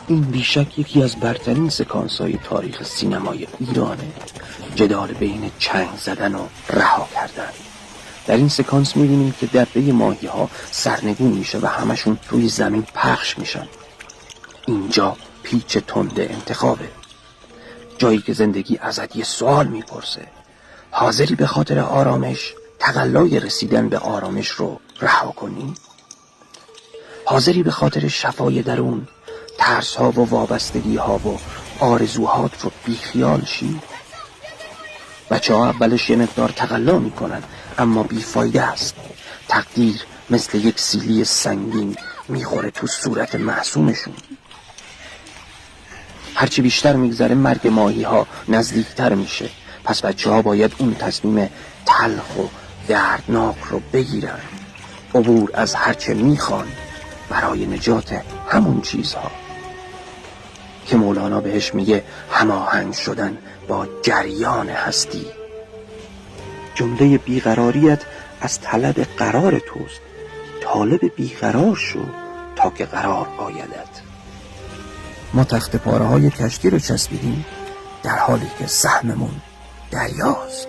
این بیشک یکی از برترین سکانس‌های تاریخ سینمای ایرانه. جدال بین چنگ زدن و رها کردن. در این سکانس می‌بینیم که دبه ماهی‌ها سرنگون میشه و همشون روی زمین پخش میشن. اینجا پیچ تند انتخابه، جایی که زندگی ازت یه سوال میپرسه: حاضری به خاطر آرامش تقلای رسیدن به آرامش رو رها کنی؟ حاضری به خاطر شفای درون ترس ها و وابستگی ها و آرزوهات رو بیخیال شی؟ بچه ها اولش یه مقدار تقلا میکنن اما بیفایده است. تقدیر مثل یک سیلی سنگین میخوره تو صورت معصومشون. هرچی بیشتر میگذره مرگ ماهی ها نزدیکتر میشه. پس بچه ها باید اون تصمیم تلخ و دردناک رو بگیرن. عبور از هرچه میخوان برای نجات همون چیزها که مولانا بهش میگه هماهنگ شدن با جریان هستی. جمله بیقراریت از طلب قرار توست. طالب بیقرار شو تا که قرار آیدت. ما تخت پاره های کشتی رو چسبیدیم در حالی که سهممون دریاست.